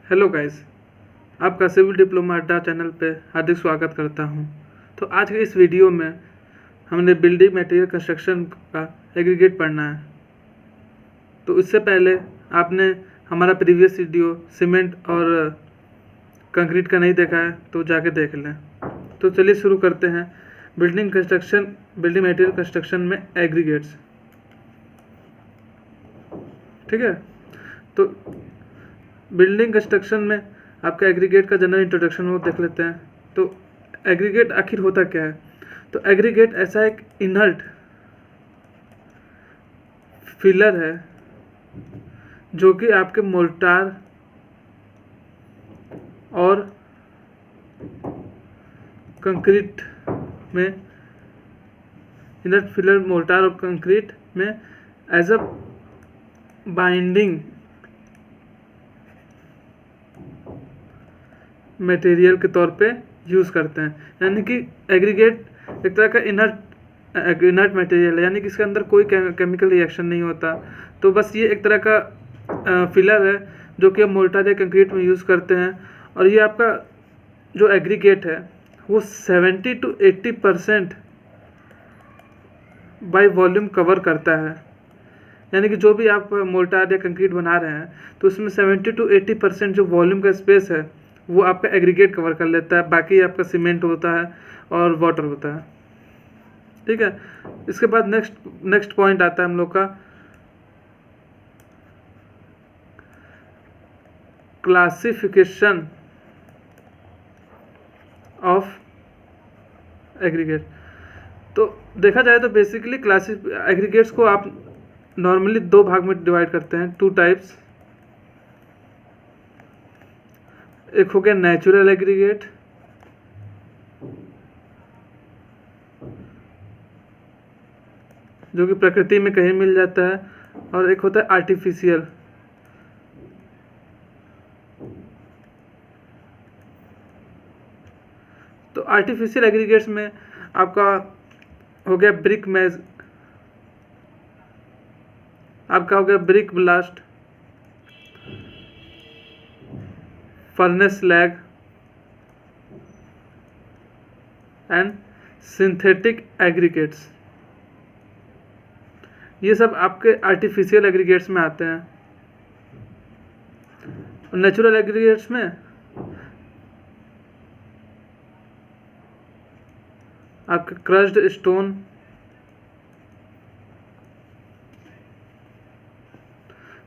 Hello guys, आपका civil diploma अड्डा channel पे हार्दिक स्वागत करता हूं। तो आज के इस वीडियो में हमने बिल्डिंग मटेरियल कंस्ट्रक्शन का एग्रीगेट पढ़ना है। तो इससे पहले आपने हमारा प्रीवियस वीडियो सीमेंट और कंक्रीट का नहीं देखा है तो जाके देख लें। तो चलिए शुरू करते हैं बिल्डिंग मटेरियल कंस्ट्रक्शन में एग्रीगेट्स। ठीक है, तो बिल्डिंग कंस्ट्रक्शन में आपका एग्रीगेट का जनरल इंट्रोडक्शन वो देख लेते हैं। तो एग्रीगेट आखिर होता क्या है? तो एग्रीगेट ऐसा एक इनर्ट फिलर है जो कि आपके मोर्टार और कंक्रीट में इनर्ट फिलर मोर्टार और कंक्रीट में एज अ बाइंडिंग मटेरियल के तौर पे यूज़ करते हैं। यानी कि एग्रीगेट एक तरह का इनर्ट मटेरियल है, यानी कि इसके अंदर कोई केमिकल रिएक्शन नहीं होता। तो बस ये एक तरह का फिलर है जो कि हम मोर्टार या कंक्रीट में यूज़ करते हैं। और ये आपका जो एग्रीगेट है वो 70 to 80% बाय वॉल्यूम कवर करता है। यानी कि जो भी आप मोर्टार या कंक्रीट बना रहे हैं तो उसमें 70 to 80% जो वॉल्यूम का स्पेस है वो आपका एग्रीगेट कवर कर लेता है। बाकी आपका सीमेंट होता है और वाटर होता है। ठीक है, इसके बाद नेक्स्ट पॉइंट आता है हम लोग का क्लासिफिकेशन ऑफ एग्रीगेट। तो देखा जाए तो बेसिकली एग्रीगेट्स को आप नॉर्मली दो भाग में डिवाइड करते हैं, टू टाइप्स। एक हो गया नेचुरल एग्रीगेट, जो कि प्रकृति में कहीं मिल जाता है, और एक होता है आर्टिफिशियल। तो आर्टिफिशियल एग्रीगेट्स में आपका हो गया brick blast, furnace lag and synthetic aggregates. ये सब आपके आर्टिफिशियल एग्रीगेट्स में आते हैं। नेचुरल एग्रीगेट्स में आपके क्रश्ड स्टोन,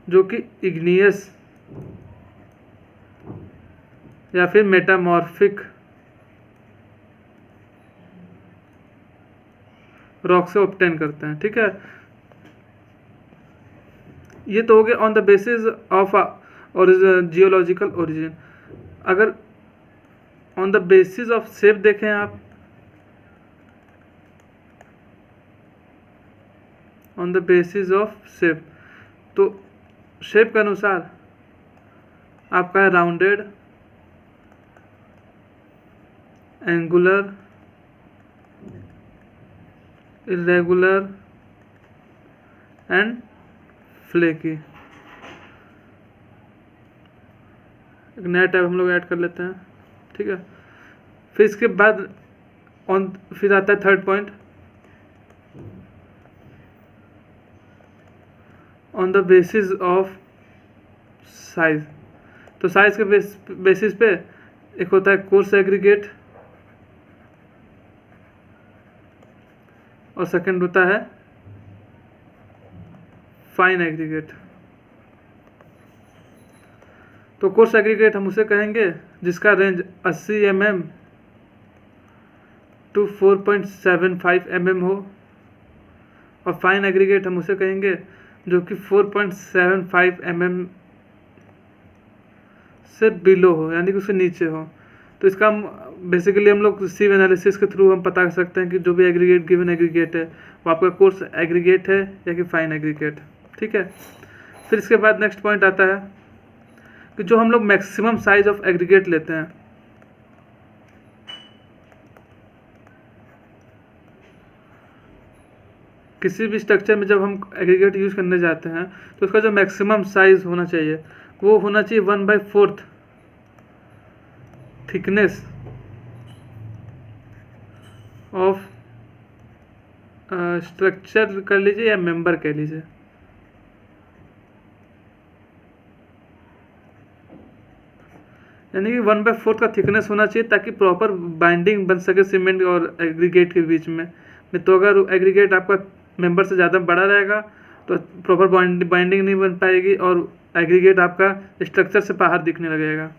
जो कि इग्नियस या फिर मेटामॉर्फिक रॉक से ऑब्टेन करते हैं। ठीक है, ये तो हो गया on the basis of geological origin. अगर on the basis of shape देखें आप, on the basis of shape, तो शेप के अनुसार आपका है rounded, angular, irregular and flaky. एक नया टाइप हम लोग ऐड कर लेते हैं। ठीक है, फिर इसके बाद फिर आता है third point, on the basis of size. तो साइज के बेसिस पे एक होता है कोर्स एग्रीगेट और सेकंड होता है फाइन एग्रीगेट। तो कोर्स एग्रीगेट हम उसे कहेंगे जिसका रेंज 80 mm to 4.75 mm हो, और फाइन एग्रीगेट हम उसे कहेंगे जो कि 4.75 mm से बिलो हो, यानी कि उससे नीचे हो। तो इसका बेसिकली हम लोग सिव एनालिसिस के थ्रू हम पता कर सकते हैं कि जो भी एग्रीगेट गिवन एग्रीगेट है वो आपका कोर्स एग्रीगेट है या कि फाइन एग्रीगेट। ठीक है, फिर इसके बाद नेक्स्ट पॉइंट आता है कि जो हम लोग मैक्सिमम साइज ऑफ एग्रीगेट लेते हैं, किसी भी स्ट्रक्चर में जब हम एग्रीगेट यूज़ करने जाते हैं तो उसका जो मैक्सिमम साइज होना चाहिए वो होना चाहिए 1/4 थिकनेस ऑफ स्ट्रक्चर कर लीजिए या मेंबर कह लीजिए, यानी कि 1/4 का थिकनेस होना चाहिए ताकि प्रॉपर बाइंडिंग बन सके सीमेंट और एग्रीगेट के बीच में। नहीं तो अगर एग्रीगेट आपका मेंबर से ज़्यादा बड़ा रहेगा तो प्रॉपर बाइंडिंग नहीं बन पाएगी और एग्रीगेट आपका स्ट्रक्चर से बाहर दिखने लगेगा।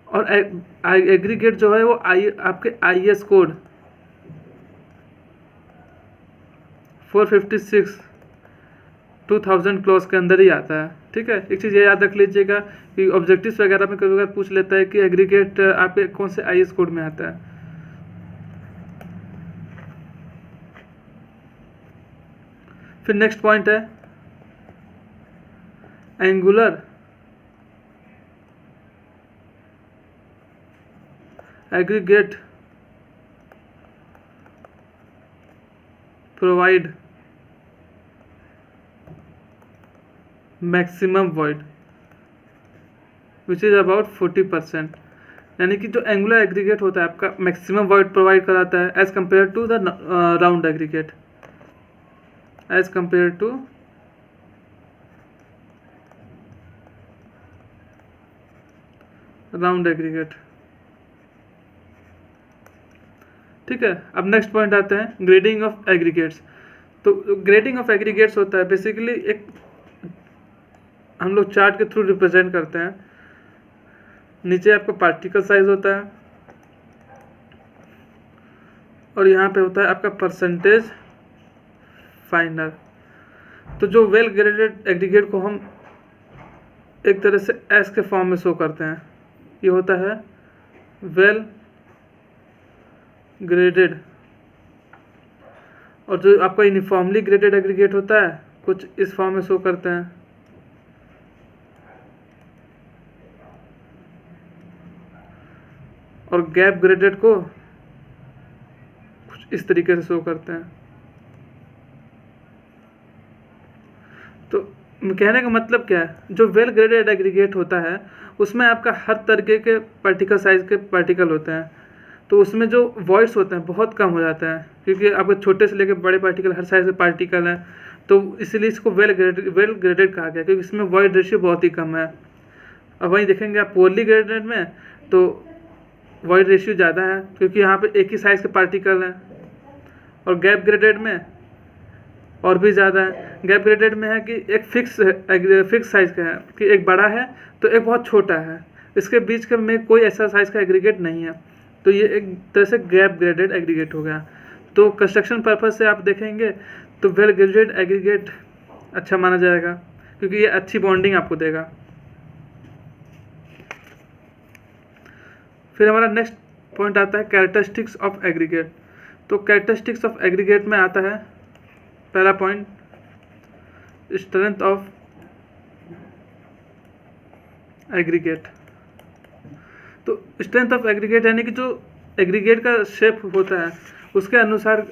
और एग्रीगेट जो है वो आपके IS कोड 456 2000 क्लॉज के अंदर ही आता है। ठीक है, एक चीज़ ये याद रख लीजिएगा कि ऑब्जेक्टिव्स वगैरह में कभी कभी पूछ लेता है कि एग्रीगेट आपके कौन से IS कोड में आता है। फिर नेक्स्ट पॉइंट है angular aggregate provide maximum void which is about 40%, यानी कि जो एंगुलर एग्रीगेट होता है आपका मैक्सिमम वॉइड प्रोवाइड कराता है as compare to the round aggregate, as compare to round aggregate. ठीक है, अब नेक्स्ट पॉइंट आते हैं ग्रेडिंग ऑफ एग्रीगेट्स। तो ग्रेडिंग ऑफ एग्रीगेट्स होता है बेसिकली एक हम लोग चार्ट के थ्रू रिप्रेजेंट करते हैं। नीचे आपका पार्टिकल साइज होता है और यहाँ पे होता है आपका परसेंटेज फाइनल। तो जो वेल ग्रेडेड एग्रीगेट को हम एक तरह से एस के फॉर्म में शो करते हैं, ये होता है वेल ग्रेडेड। और जो आपका यूनिफॉर्मली ग्रेडेड एग्रीगेट होता है कुछ इस फॉर्म में शो करते हैं। और गैप ग्रेडेड को कुछ इस तरीके से शो करते हैं। तो कहने का मतलब क्या है, जो वेल ग्रेडेड एग्रीगेट होता है उसमें आपका हर तरीके के पार्टिकल साइज के पार्टिकल होते हैं, तो उसमें जो वॉइड्स होते हैं बहुत कम हो जाते हैं क्योंकि आपके छोटे से लेकर बड़े पार्टिकल हर साइज के पार्टिकल हैं। तो इसलिए इसको वेल ग्रेडेड कहा गया क्योंकि इसमें वॉइड रेशियो बहुत ही कम है। अब वहीं देखेंगे आप पोअरली ग्रेडेड में तो वॉइड रेशियो ज़्यादा है क्योंकि यहाँ पे एक ही साइज़ के पार्टिकल हैं। और गैप ग्रेडेड में और भी ज़्यादा है। गैप ग्रेडेड में है कि एक फिक्स साइज़ का है कि एक बड़ा है तो एक बहुत छोटा है, इसके बीच के में कोई ऐसा साइज़ का एग्रीगेट नहीं है, तो ये एक तरह से गैप ग्रेडेड एग्रीगेट हो गया। तो कंस्ट्रक्शन पर्पज़ से आप देखेंगे तो वेल ग्रेडेड एग्रीगेट अच्छा माना जाएगा क्योंकि ये अच्छी बॉन्डिंग आपको देगा। फिर हमारा नेक्स्ट पॉइंट आता है कैरेक्टरिस्टिक्स ऑफ एग्रीगेट। तो कैरेक्टरिस्टिक्स ऑफ एग्रीगेट में आता है पहला पॉइंट स्ट्रेंथ ऑफ एग्रीगेट। तो स्ट्रेंथ ऑफ एग्रीगेट यानी कि जो एग्रीगेट का शेप होता है उसके अनुसार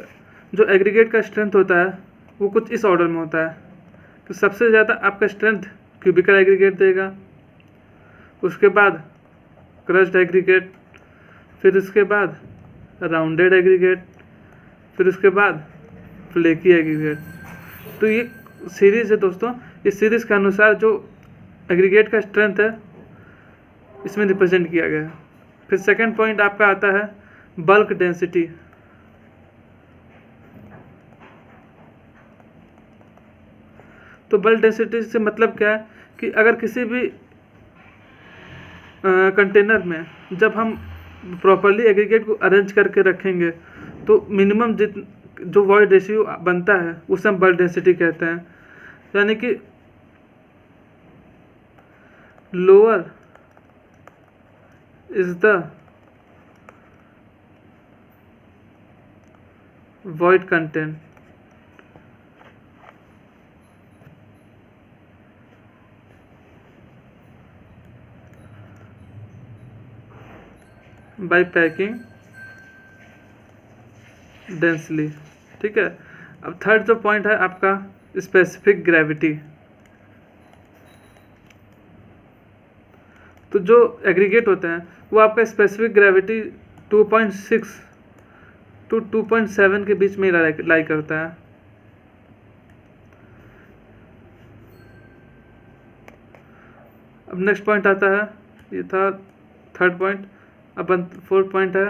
जो एग्रीगेट का स्ट्रेंथ होता है वो कुछ इस ऑर्डर में होता है। तो सबसे ज़्यादा आपका स्ट्रेंथ क्यूबिकल एग्रीगेट देगा, उसके बाद क्रस्ड एग्रीगेट, फिर उसके बाद राउंडेड एग्रीगेट, फिर उसके बाद फ्लेकी एग्रीगेट। तो ये सीरीज़ है दोस्तों, इस सीरीज़ के अनुसार जो एग्रीगेट का स्ट्रेंथ है इसमें रिप्रेजेंट किया गया है। फिर सेकंड पॉइंट आपका आता है बल्क डेंसिटी। तो बल्क डेंसिटी से मतलब क्या है कि अगर किसी भी कंटेनर में जब हम प्रॉपरली एग्रीगेट को अरेंज करके रखेंगे तो मिनिमम जो वॉइड रेशियो बनता है उसे हम बल्क डेंसिटी कहते हैं। यानी कि lower is the void content bye packing densely. ठीक है, अब थर्ड जो पॉइंट है आपका स्पेसिफिक ग्रेविटी। तो जो एग्रीगेट होते हैं वो आपका स्पेसिफिक ग्रेविटी 2.6 to 2.7 के बीच में लाई करता है। अब नेक्स्ट पॉइंट आता है, ये था थर्ड पॉइंट। अब फोर्थ पॉइंट है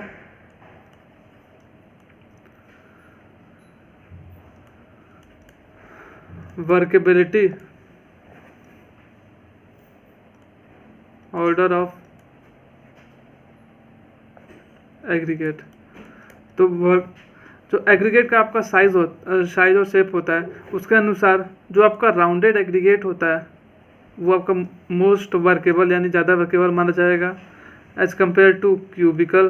वर्केबिलिटी ऑर्डर ऑफ एग्रीगेट। तो जो एग्रीगेट का आपका साइज और शेप होता है उसके अनुसार जो आपका राउंडेड एग्रीगेट होता है वो आपका मोस्ट वर्केबल यानी ज़्यादा वर्केबल माना जाएगा एज कंपेयर टू क्यूबिकल।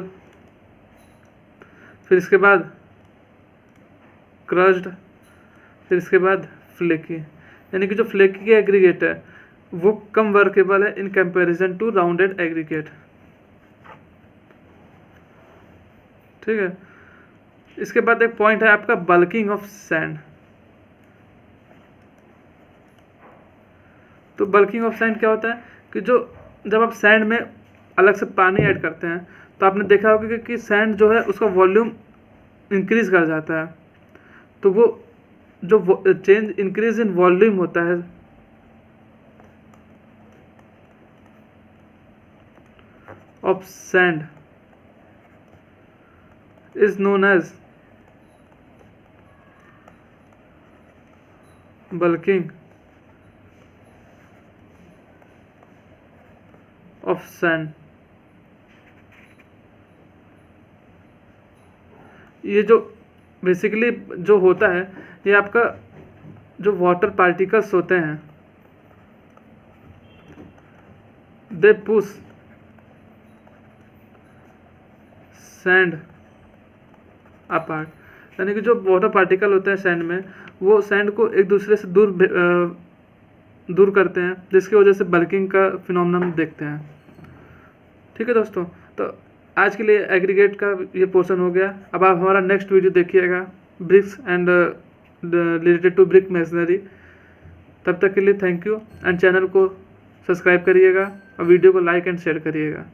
फिर इसके बाद क्रश्ड, फिर इसके बाद फ्लेकी, यानी कि जो फ्लेकी एग्रीगेट है वो कम वर्केबल है in comparison to rounded aggregate. ठीक है। इसके बाद एक पॉइंट है आपका बल्किंग ऑफ सैंड। तो बल्किंग ऑफ सैंड क्या होता है कि जो जब आप सैंड में अलग से पानी ऐड करते हैं तो आपने देखा होगा कि सैंड जो है उसका वॉल्यूम इंक्रीज कर जाता है। तो वो जो चेंज इंक्रीज इन वॉल्यूम होता है of sand is known as bulking of sand। ये जो बेसिकली जो होता है ये आपका जो वाटर पार्टिकल्स होते हैं दे पुश सैंड अपार्ट, यानी कि जो वाटर पार्टिकल होते हैं सैंड में वो सैंड को एक दूसरे से दूर करते हैं, जिसकी वजह से बल्किंग का फिनोमेनन हम देखते हैं। ठीक है दोस्तों, तो आज के लिए एग्रीगेट का ये पोर्शन हो गया। अब आप हमारा नेक्स्ट वीडियो देखिएगा bricks and related to brick masonry. तब तक के लिए थैंक यू एंड चैनल को सब्सक्राइब करिएगा और वीडियो को लाइक एंड शेयर करिएगा।